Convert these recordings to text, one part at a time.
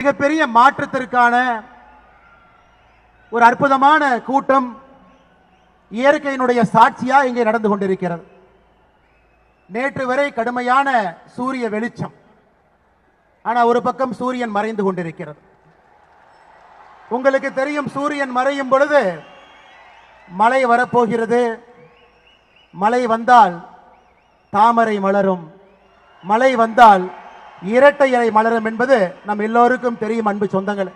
மிகப்பெரிய மாற்றத்திற்கான ஒரு அற்புதமான கூட்டம் இயற்கையினுடைய சாட்சியா இங்கே நடந்து கொண்டிருக்கிறது. நேற்று வரை கடுமையான சூரிய வெளிச்சம், ஆனா ஒரு பக்கம் சூரியன் மறைந்து கொண்டிருக்கிறது. உங்களுக்கு தெரியும், சூரியன் மறையும் பொழுது மழை வரப்போகிறது. மழை வந்தால் தாமரை மலரும், மழை வந்தால் இரட்டை இலை மலரும் என்பது நம் எல்லோருக்கும் தெரியும். அன்பு சொந்தங்களே,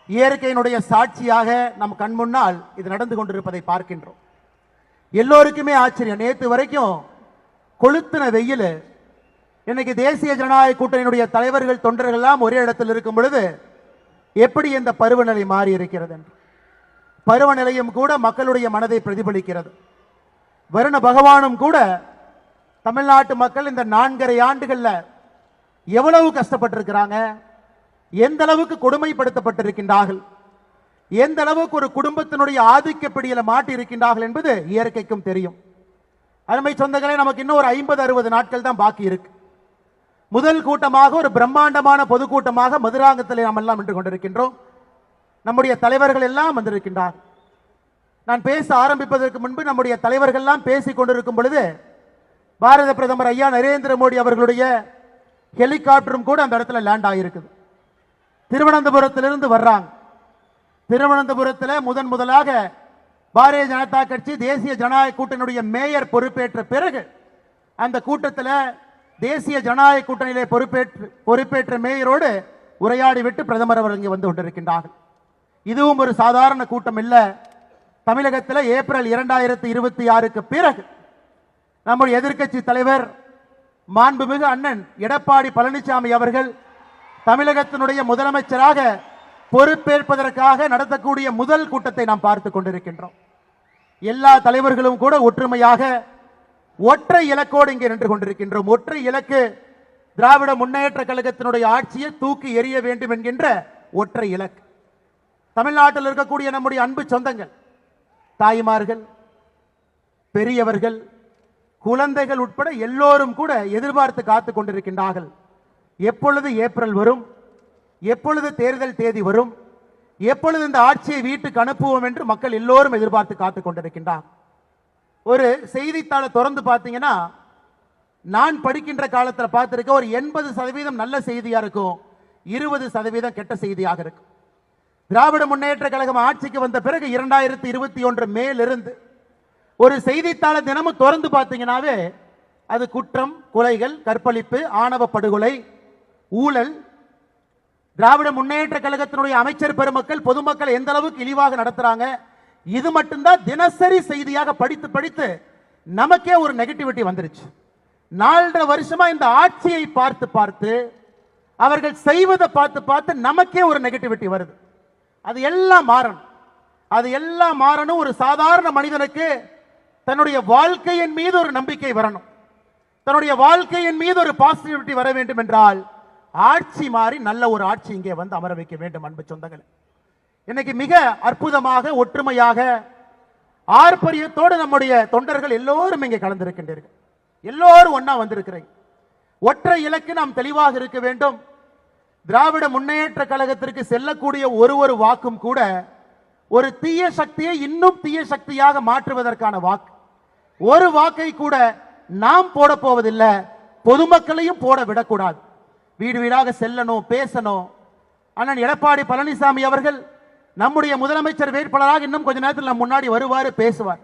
இயற்கையினுடைய சாட்சியாக நம் கண் முன்னால் இது நடந்து கொண்டிருப்பதை பார்க்கின்றோம். எல்லோருக்குமே ஆச்சரியம். நேற்று வரைக்கும் கொளுத்தின வெயில், இன்னைக்கு தேசிய ஜனநாயக கூட்டணியினுடைய தலைவர்கள் தொண்டர்கள் எல்லாம் ஒரே இடத்தில் இருக்கும் பொழுது எப்படி இந்த பருவநிலை மாறி இருக்கிறது என்று பருவநிலையும் கூட மக்களுடைய மனதை பிரதிபலிக்கிறது. வருண பகவானும் கூட தமிழ்நாட்டு மக்கள் இந்த 4.5 ஆண்டுகள்ல எவ்வளவு கஷ்டப்பட்டிருக்கிறாங்க, எந்த அளவுக்கு கொடுமைப்படுத்தப்பட்டிருக்கின்றார்கள், எந்த அளவுக்கு ஒரு குடும்பத்தினுடைய ஆதிக்க பிடியில மாட்டி இருக்கின்றார்கள் என்பது இயற்கைக்கும் தெரியும். அருமை சொந்தங்களே, நமக்கு இன்னும் ஒரு 50-60 நாட்கள் தான் பாக்கி இருக்கு. முதல் கூட்டமாக ஒரு பிரம்மாண்டமான பொதுக்கூட்டமாக மதுராங்கத்தில் நாம் எல்லாம் நின்று கொண்டிருக்கின்றோம். நம்முடைய தலைவர்கள் எல்லாம் வந்திருக்கின்றார். நான் பேச ஆரம்பிப்பதற்கு முன்பு நம்முடைய தலைவர்கள் எல்லாம் பேசிக் கொண்டிருக்கும் பொழுது பாரத பிரதமர் ஐயா நரேந்திர மோடி அவர்களுடைய ஹெலிகாப்டரும் கூட அந்த இடத்துல லேண்ட் ஆகியிருக்குது. திருவனந்தபுரத்திலிருந்து வர்றாங்க. திருவனந்தபுரத்தில் முதலாக பாரதிய ஜனதா கட்சி தேசிய ஜனநாயக கூட்டணியுடைய மேயர் பொறுப்பேற்ற பிறகு அந்த கூட்டத்தில் தேசிய ஜனநாயக கூட்டணியிலே பொறுப்பேற்ற மேயரோடு உரையாடி விட்டு பிரதமர் அவர் இங்கே வந்து கொண்டிருக்கின்றார்கள். இதுவும் ஒரு சாதாரண கூட்டம் இல்லை. தமிழகத்தில் ஏப்ரல் 2026க்கு பிறகு நம்முடைய எதிர்க்கட்சி தலைவர் மாண்புமிகு அண்ணன் எடப்பாடி பழனிசாமி அவர்கள் தமிழகத்தினுடைய முதலமைச்சராக பொறுப்பேற்பதற்காக நடத்தக்கூடிய முதல் கூட்டத்தை நாம் பார்த்து கொண்டிருக்கின்றோம். எல்லா தலைவர்களும் கூட ஒற்றுமையாக ஒற்றை இலக்கோடு இங்கே நின்று கொண்டிருக்கின்றோம். ஒற்றை இலக்கு, திராவிட முன்னேற்ற கழகத்தினுடைய ஆட்சியை தூக்கி எறிய வேண்டும் என்கின்ற ஒற்றை இலக்கு. தமிழ்நாட்டில் இருக்கக்கூடிய நம்முடைய அன்பு சொந்தங்கள், தாய்மார்கள், பெரியவர்கள், குழந்தைகள் உட்பட எல்லோரும் கூட எதிர்பார்த்து காத்துக் கொண்டிருக்கின்றார்கள். எப்பொழுது ஏப்ரல் வரும், எப்பொழுது தேர்தல் தேதி வரும், எப்பொழுது இந்த ஆட்சியை வீட்டுக்கு அனுப்புவோம் என்று மக்கள் எல்லோரும் எதிர்பார்த்து காத்துக் கொண்டிருக்கின்றார். ஒரு செய்தித்தாளை திறந்து பார்த்தீங்கன்னா, நான் படிக்கின்ற காலத்தில் பார்த்திருக்க ஒரு 80% நல்ல செய்தியா இருக்கும், 20% கெட்ட செய்தியாக இருக்கும். திராவிட முன்னேற்ற கழகம் ஆட்சிக்கு வந்த பிறகு 2021 மேலிருந்து ஒரு செய்தித்தாளை தினமும் திறந்து பார்த்தீங்கன்னாவே அது குற்றம், கொலைகள், கற்பழிப்பு, ஆணவ படுகொலை, ஊழல், திராவிட முன்னேற்ற கழகத்தினுடைய அமைச்சர் பெருமக்கள் பொதுமக்கள் எந்த அளவுக்கு இழிவாக நடத்துறாங்க, இது மட்டும்தான் தினசரி செய்தியாக படித்து படித்து நமக்கே ஒரு நெகட்டிவிட்டி வந்துருச்சு. 4.5 வருஷமா இந்த ஆட்சியை பார்த்து பார்த்து அவர்கள் செய்வதை பார்த்து பார்த்து நமக்கே ஒரு நெகட்டிவிட்டி வருது. அது எல்லாம் மாறணும், அது எல்லாம் மாறணும். ஒரு சாதாரண மனிதனுக்கு தன்னுடைய வாழ்க்கையின் மீது ஒரு நம்பிக்கை வரணும், தன்னுடைய வாழ்க்கையின் மீது ஒரு பாசிட்டிவிட்டி வர வேண்டும் என்றால் ஆட்சி மாறி நல்ல ஒரு ஆட்சி இங்கே வந்து அமர வைக்க வேண்டும். அன்பு சொந்தங்களே, இன்னைக்கு மிக அற்புதமாக ஒற்றுமையாக ஆர்ப்பரியத்தோடு நம்முடைய தொண்டர்கள் எல்லோரும் இங்கே கலந்திருக்கின்றீர்கள். எல்லோரும் ஒன்னா வந்திருக்கிறீங்க. ஒற்றை இலக்கு நாம் தெளிவாக இருக்க வேண்டும். திராவிட முன்னேற்ற கழகத்திற்கு செல்லக்கூடிய ஒரு வாக்கும் கூட ஒரு தீய சக்தியை இன்னும் தீய சக்தியாக மாற்றுவதற்கான வாக்கு. ஒரு வாக்கை கூட நாம் போட போவதில்லை, பொதுமக்களையும் போட விடக்கூடாது. வீடு வீடாக செல்லணும், பேசணும். அண்ணன் எடப்பாடி பழனிசாமி அவர்கள் நம்முடைய முதலமைச்சர் வேட்பாளராக இன்னும் கொஞ்ச நேரத்தில் நம் முன்னாடி வருவார், பேசுவார்.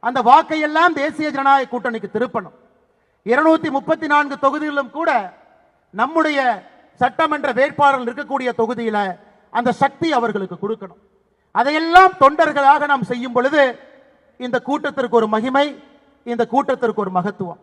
அந்த வாக்கை எல்லாம் தேசிய ஜனநாயக கூட்டணிக்கு திருப்பணும். 234 தொகுதிகளிலும் கூட நம்முடைய சட்டமன்ற வேட்பாளர்கள் இருக்கக்கூடிய தொகுதியில அந்த சக்தி அவர்களுக்கு கொடுக்கணும். அதையெல்லாம் தொண்டர்களாக நாம் செய்யும் பொழுது இந்த கூட்டத்திற்கு ஒரு மகிமை, இந்த கூட்டத்திற்கு ஒரு மகத்துவம்.